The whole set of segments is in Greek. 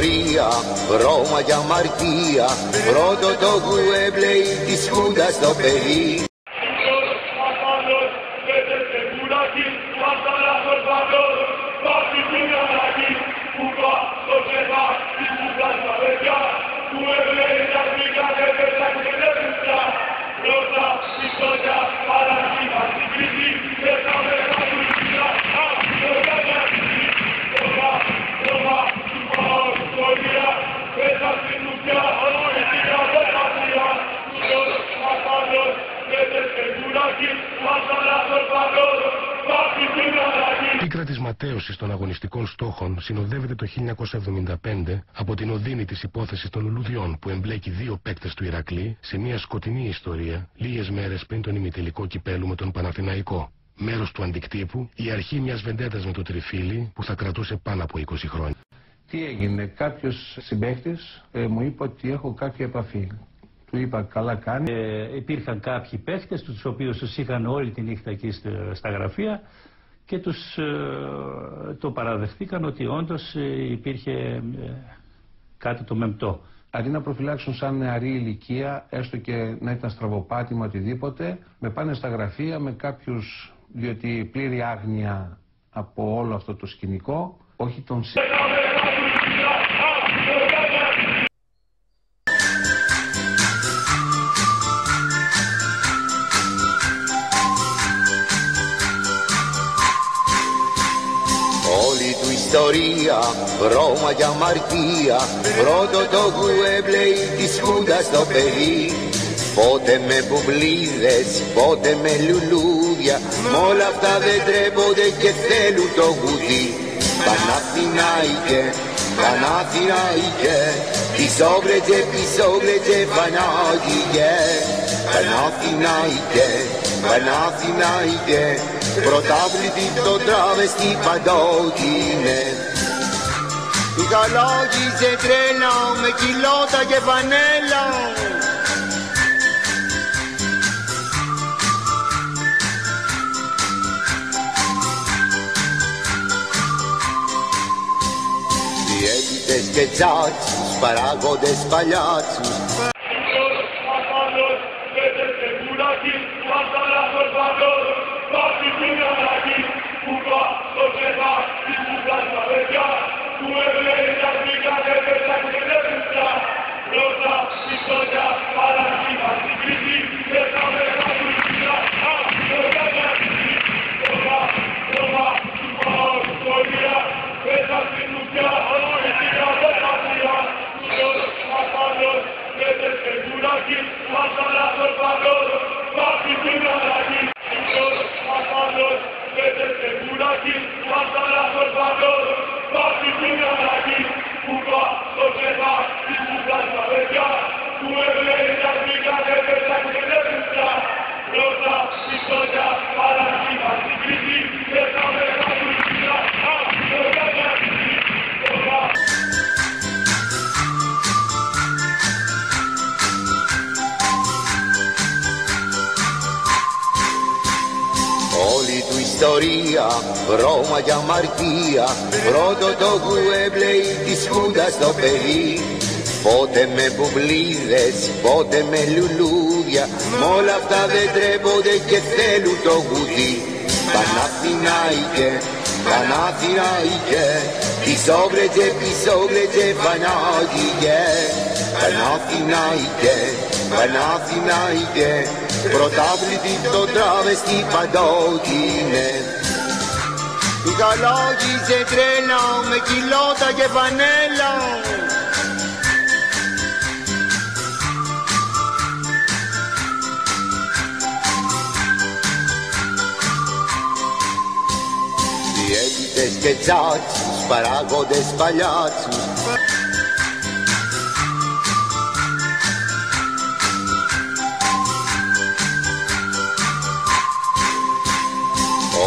ιστορία, βρώμα για αμαρτία, πρώτο το γουέμπλεϊ της Χούντας στο παιδί. Η πίκρα της ματέωσης των αγωνιστικών στόχων συνοδεύεται το 1975 από την οδύνη της υπόθεσης των λουλουδιών που εμπλέκει δύο παίκτες του Ηρακλή σε μια σκοτεινή ιστορία λίγες μέρες πριν τον ημιτελικό κυπέλου με τον Παναθηναϊκό. Μέρος του αντικτύπου, η αρχή μιας βεντέτας με το Τριφύλι που θα κρατούσε πάνω από 20 χρόνια. Τι έγινε, κάποιος συμπαίκτης μου είπε ότι έχω κάποια επαφή. Του είπα καλά κάνει. Υπήρχαν κάποιοι παίχτες τους οποίους τους είχαν όλη τη νύχτα εκεί στα γραφεία και το παραδεχτήκαν ότι όντως υπήρχε κάτι το μεμπτό. Αντί να προφυλάξουν σαν νεαρή ηλικία, έστω και να ήταν στραβοπάτημα οτιδήποτε, με πάνε στα γραφεία με κάποιους, διότι πλήρη άγνοια από όλο αυτό το σκηνικό, όχι τον Όλη του ιστορία, βρώμα για αμαρτία, πρώτο το γουέμπλεϊ της Χούντας στο παιδί. Πότε με μπουμπλίδες, πότε με λουλούδια, μ' όλα αυτά δεν τρέπονται και θέλουν το γουδί. Παναθηναϊκέ, Παναθηναϊκέ, πισόγλετζε, πισόγλετζε, Πανάγιγε. Παναθηναϊκέ, Παναθηναϊκέ, πρωτάβλητη το τράβεστη παντότινε. Ικαλόγησε τρέλα με κιλότα και πανέλα. Διαίτητες και τσάτσους, παράγοντες παλιάτσους. Όλη του ιστορία, βρώμα για αμαρτία, πρώτο το γουέμπλεϊ της Χούντας στο παιδί. Πότε με μπουμπλίδες, πότε με λουλούδια, μ' όλα αυτά δεν τρέπονται και θέλουν το γουδί. Παναθηναϊκέ, Παναθηναϊκέ, πισόγλετζε, πισόγλετζε, Πανάγιγε. Παναθηναϊκέ, Παναθηναϊκέ, πρωτάβλητη το τράβεστη παντότινε. Ικαλόγησε τρέλα με κιλότα και πανέλα. Διαίτητες και τσάτσους, παράγοντες παλιάτσους.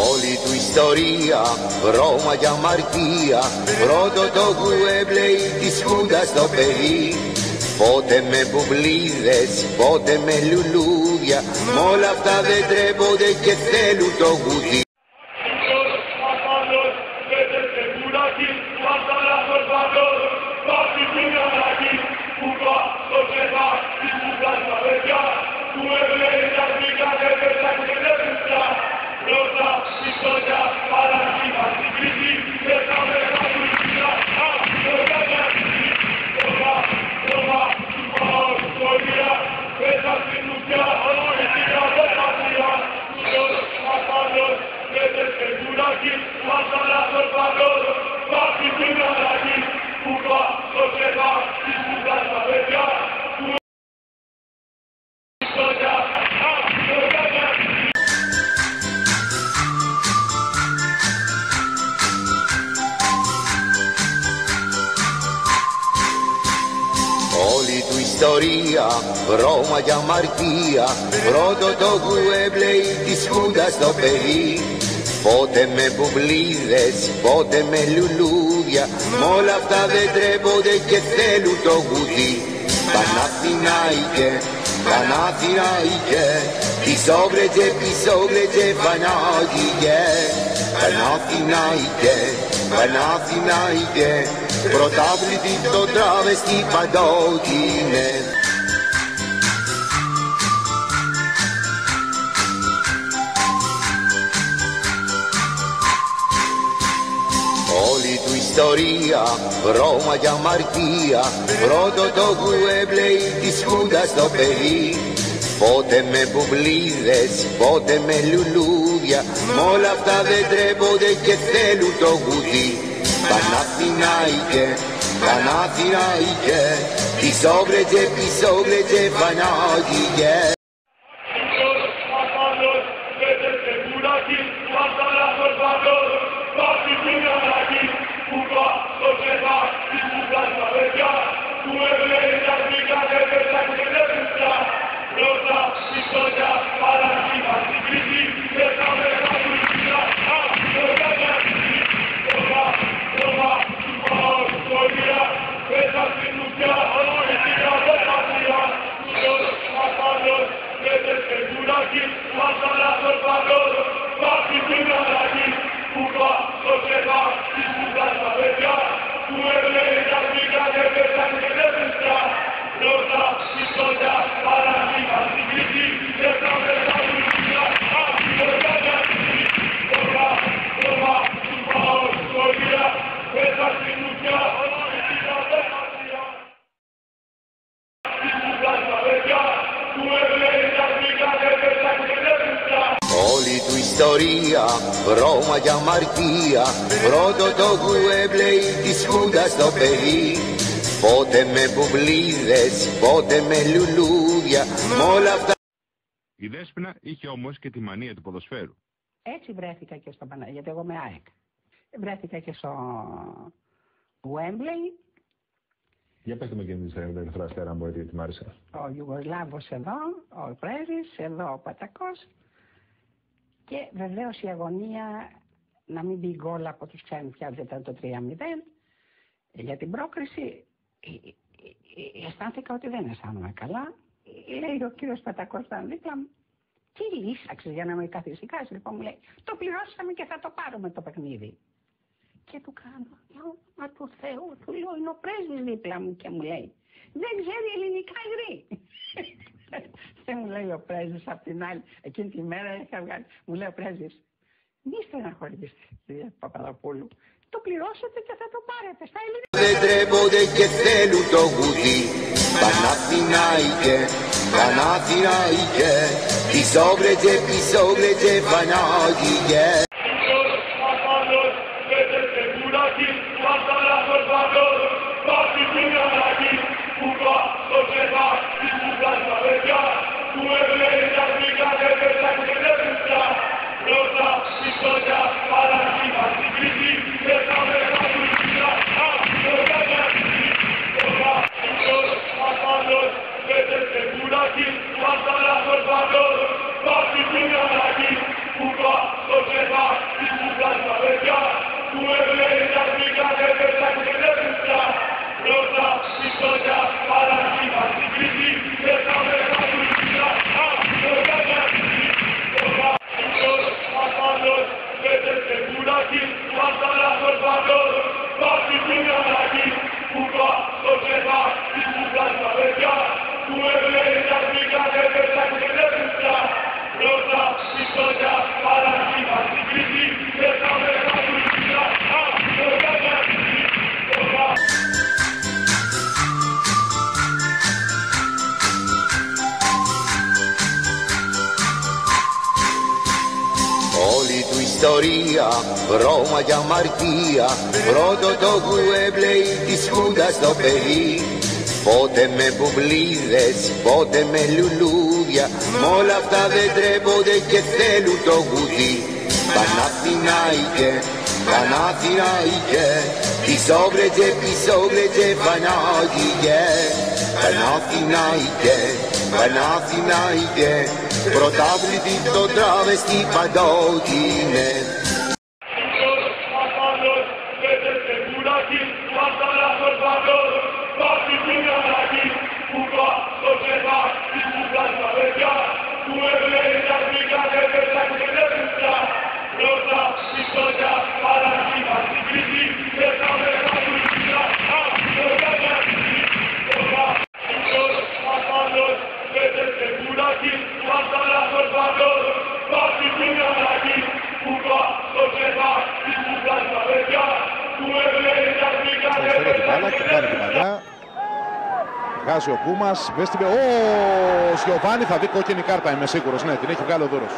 Όλη του ιστορία, βρώμα για αμαρτία, πρώτο το γουέμπλεϊ της Χούντας στο παιδί. Πότε με μπουμπλίδες, πότε με λουλούδια, μ' όλα αυτά δεν τρέπονται και θέλουν το γουδί. Salvador, ιστορία, βρώμα για αμαρτία. Πρώτο το Γουέμπλεϊ της Χούντας το παιδί. Πότε με μπουμπλίδες, πότε με λουλούδια. Μ' όλα αυτά δεν τρέπονται και θέλουν το γουδί. Παναθηναϊκέ, Παναθηναϊκέ, πισόγλετζε Πανάγιγε. Παναθηναϊκέ, Παναθηναϊκέ, πρωτάβλητη το τράβεστη παντότινε. Όλη του ιστορία, βρώμα για αμαρτία. Πρώτο το Γουέμπλεϊ της Χούντας το παιδί. Πότε με μπουμπλίδες, πότε με λουλούδια. Μ' όλα αυτά δεν τρέπονται και θέλουν το γουδί. Παναθηναϊκέ, Παναθηναϊκέ, πισόγλετζε Πανάγιγε. Όλη του ιστορία, βρώμα για αμαρτία. Πρώτο το Γουέμπλεϊ της Χούντας το παιδί. Πότε με μπουμπλίδες, πότε με λουλούδια. Μ' όλα αυτά. Η Δέσποινα είχε όμως και τη μανία του ποδοσφαίρου. Έτσι βρέθηκα και στο Παναγιώτη, γιατί εγώ είμαι ΑΕΚ. Βρέθηκα και στο Γουέμπλεϊ. Για πετε με και την Ερυθρό Αστέρα, αν μπορείτε, γιατί μ' άρεσε. Ο Ιουγκοσλάβος εδώ, ο Πρέβης, εδώ ο Πατακός. Και βεβαίως η αγωνία να μην μπει γκολ από τους ξένους, πια ήταν το 3-0. Για την πρόκριση αισθάνθηκα ότι δεν αισθάνομαι καλά. Λέει ο κύριος Πατακός ήταν δίπλα μου. Τι λύσαξες για να με καθησυχάσεις? Λοιπόν μου λέει, το πληρώσαμε και θα το πάρουμε το παιχνίδι. Και του κάνω, μα του Θεού, του λέω, είναι ο πρέσβης δίπλα μου και μου λέει, δεν ξέρει ελληνικά γρή. Και μου λέει ο πρέσβης απ' την άλλη, εκείνη τη μέρα είχα βγάλει, μου λέει ο πρέσβης, μη στεναχωρηθείς, κυρία Παπαδοπούλου, το πληρώσετε και θα το πάρετε στα ελληνικά. Δεν τρέπονται και θέλουν το γουδί. Παναθηναϊκέ, Παναθηναϊκέ, πισόγλετζε Πανάγιγε. Όλη του ιστορία, βρώμα για αμαρτία. Πρώτο το Γουέμπλεϊ της Χούντας το παιδί. Πότε με μπουμπλίδες, πότε με λουλούδια. Μ' όλα αυτά δεν τρέπονται και θέλουν το γουδί. Παναθηναϊκέ, Παναθηναϊκέ, πισόβρετζε, Πανάγιε. Παναθηναϊκέ, πρωτάβλητη το τράβεστη παντότινε. Βγάζει ο Κούμας, ο Σιωβάνι θα δει κόκκινη κάρτα, είμαι σίγουρος, ναι, την έχει βγάλει ο Δούρος.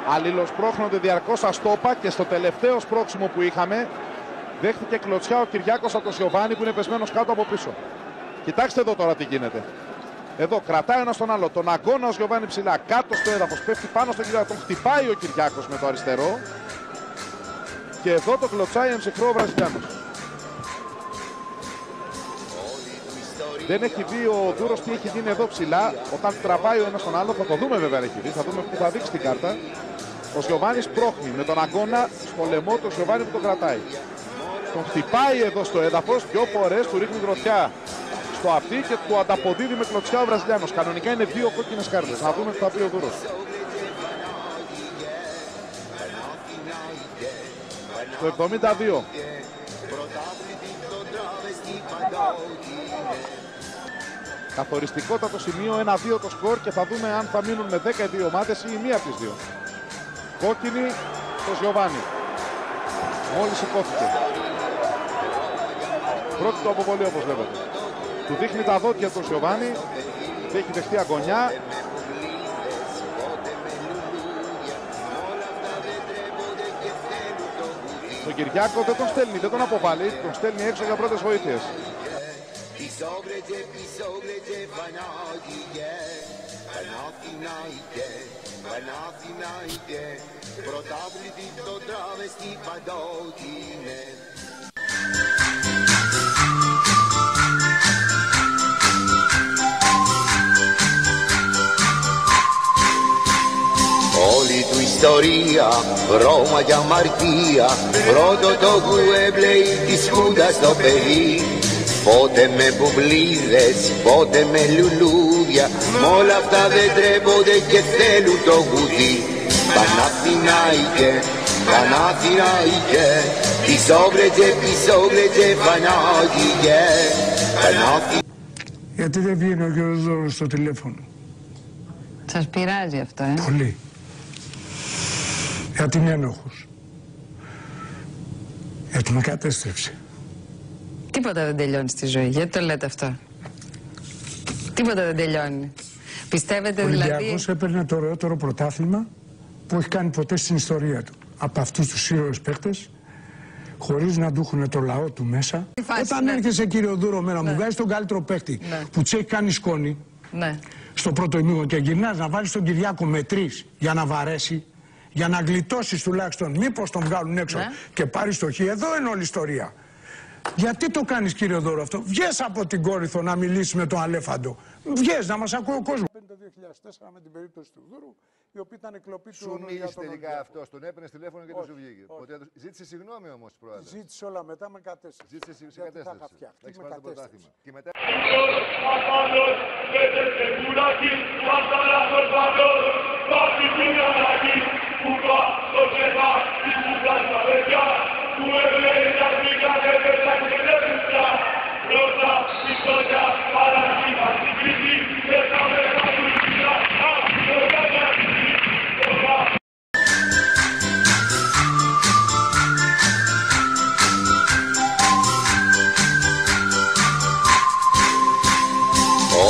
Αλληλοσπρώχνονται διαρκώς στα στόπα και στο τελευταίο σπρώξιμο που είχαμε δέχτηκε κλωτσιά ο Κυριάκος από τον Σιωβάνι που είναι πεσμένος κάτω από πίσω. Κοιτάξτε εδώ τώρα τι γίνεται. Εδώ κρατάει ένας τον άλλο, τον αγώνα ο Σιωβάνι ψηλά, κάτω στο έδαφος, πέφτει πάνω στον Κυριάκο, τον χτυπάει ο Κυριάκος με το αριστερό και εδώ το κλωτσάει εμψυχρό ο Βραζιλιάνος. Δεν έχει δει ο Δούρος τι έχει γίνει εδώ ψηλά. Όταν τραβάει ο ένας τον άλλο, θα το δούμε βέβαια αν έχει δει. Θα δούμε που θα δείξει την κάρτα. Ο Σιωβάνης πρόχνει με τον αγώνα στο λαιμό του Σιωβάνι που τον κρατάει. Τον χτυπάει εδώ στο έδαφος, 2 φορές του ρίχνει γροθιά στο αυτί και του ανταποδίδει με κλωτσιά ο Βραζιλιάνος. Κανονικά είναι 2 κόκκινες κάρτες. Να δούμε τι θα πει ο Δούρος. Το 72. Καθοριστικότατο σημείο, 1-2 το σκορ και θα δούμε αν θα μείνουν με 10 οι δύο ομάδες ή μία από τις δύο. Κόκκινη το Γιωβάνι. Μόλις σηκώθηκε. Πρώτη του αποβολή όπως βλέπετε. Του δείχνει τα δόντια του Γιωβάνι. Έχει δεχτεί αγωνιά. Τον Κυριάκο δεν τον στέλνει, δεν τον αποβάλλει. Τον στέλνει έξω για πρώτες βοήθειες. Πρωτάβλητη το τράβεστη παντότινε. Όλη του ιστορία, Ρώμα για αμαρτία, πρώτο το Γουέμπλεϊ της Χούντας στο παιδί. Πότε με μπουμπλίδες, πότε με λουλούδια, μ' όλα αυτά δεν τρέπονται και θέλουν το γουδί. Παναθηναϊκέ, Παναθηναϊκέ, πισόβρετζε, Πανάγιε. Γιατί δεν βγαίνει ο κ. Δώρος στο τηλέφωνο? Σας πειράζει αυτό, Πολύ. Γιατί είναι ένοχος. Γιατί με κατέστρεψε. Τίποτα δεν τελειώνει στη ζωή. Γιατί το λέτε αυτό? Τίποτα δεν τελειώνει. Πιστεύετε δηλαδή... Ο Ολυμπιακός έπαιρνε το ωραιότερο πρωτάθλημα που έχει κάνει ποτέ στην ιστορία του. Από αυτούς τους ήρωες παίκτες, χωρίς να του έχουν το λαό του μέσα. Όταν έρχεσαι, κύριο Δούρο, μέρα μου βγάζει τον καλύτερο παίκτη που τους έχει κάνει σκόνη στο πρώτο ημίγωνο και γυρνάς να βάλεις τον Κυριάκο με 3 για να βαρέσει, για να γλιτώσεις τουλάχιστον, μήπως τον βγάλουν έξω και πάρεις το χ. Εδώ είναι όλη η ιστορία. Γιατί το κάνεις, κύριο Δώρο, αυτό? Βγες από την Κόρινθο να μιλήσεις με τον Αλέφαντο. Βγες να μας ακούει ο κόσμος. Το 2004 με την περίπτωση του Δούρου, η οποία ήταν εκλοπή του. Σου μίλησε τελικά αυτό, τον έπαιρνε τηλέφωνο και δεν σου βγήκε. Ζήτησε συγγνώμη όμως, πρόεδρε. Ζήτησε όλα μετά, με κατέστρεψε. Ζήτησε σε κατέστρεψε. Με κατέστρεψε. Και μετά...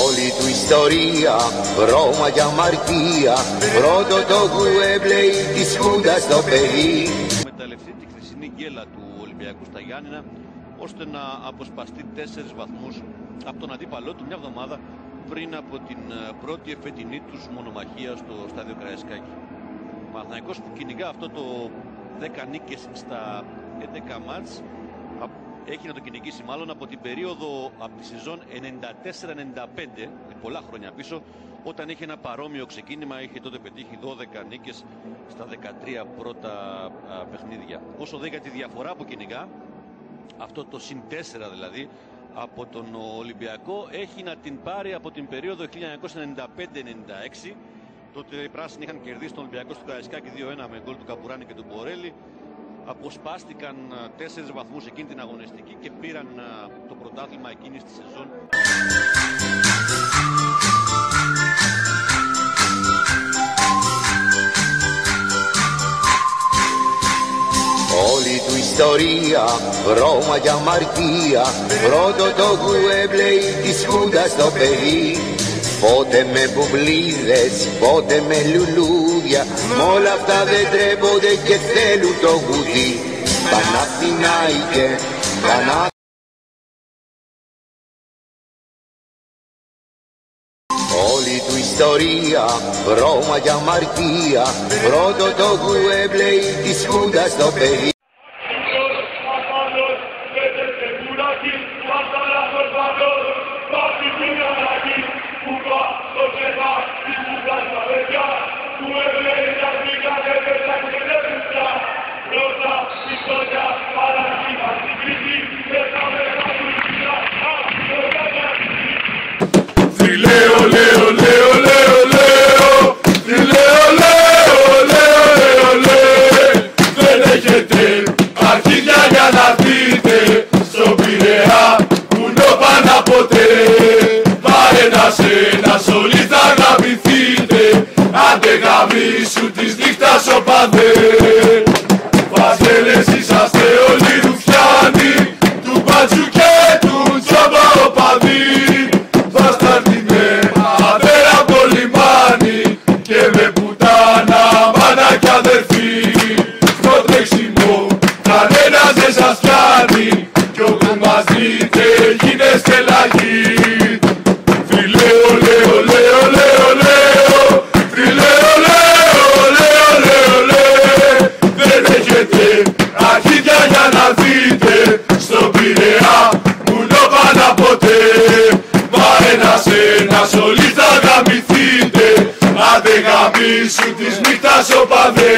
Όλη του ιστορία, Ρώμα για αμαρτία, πρώτο το Γουέμπλεϊ της Χούντας στο παιδί. Μεταλλευτεί τη χρυσινή γκέλα του Ολυμπιακού στα Γιάννηνα, ώστε να αποσπαστεί 4 βαθμούς από τον αντίπαλό του μια εβδομάδα πριν από την πρώτη εφετινή τους μονομαχία στο στάδιο Καραϊσκάκη. Ο Παναθηναϊκός που κυνηγά αυτό το 10 νίκες στα 11 μάτς. Έχει να το κυνηγήσει μάλλον από την περίοδο, από τη σεζόν 94-95, πολλά χρόνια πίσω, όταν είχε ένα παρόμοιο ξεκίνημα. Είχε τότε πετύχει 12 νίκες στα 13 πρώτα παιχνίδια. Όσο δε για τη διαφορά που κυνηγά, αυτό το συν 4 δηλαδή, από τον Ολυμπιακό, έχει να την πάρει από την περίοδο 1995-96. Τότε οι πράσινοι είχαν κερδίσει τον Ολυμπιακό στο Καραϊσκάκι 2-1 με γκολ του Καπουράνη και του Μπορέλη. Αποσπάστηκαν 4 βαθμούς εκείνη την αγωνιστική και πήραν το πρωτάθλημα εκείνης της σεζόν. Όλη του ιστορία, βρώμα για αμαρτία, πρώτο το Γουέμπλεϊ της Χούντας το παιδί. Πότε με μπουμπλίδες, πότε με λουλούδια, μ' όλα αυτά δεν τρέπονται και θέλουν το γουδί. Παναθηναϊκέ, όλη του ιστορία, βρώμα για αμαρτία, πρώτο το Γουέμπλεϊ της Χούντας το παιδί. Δεν έχετε αρχίδια για να δείτε στον Πειραιά που νόπανα ποτέ. Μα ένας όλοι θα αγαπηθείτε, άντε γαμίσου της νύχτας οπαδέ. Βαζέλες είσαστε όλοι ρουφιάνοι, του μπάτσου και του τζάμπα οπαδοί. Βασταρτινέ αδέρα από το λιμάνι και με πουτάνα μάνα κι αδερφή. Στο τρέξιμο κανένας δεν σας πιάνει κι όπου μας δείτε γίνεστε λαγοί. Φιλέ ολέ ολέ ολέ ολέ, φιλέ ολέ ολέ ολέ ολέ. Δεν έχετε αρχίδια για να δείτε στον Πειραιά που νόπανα ποτέ. Μα ένας όλοι θα γαμηθείτε, άντε γαμίσου της νύχτας οπαδέ.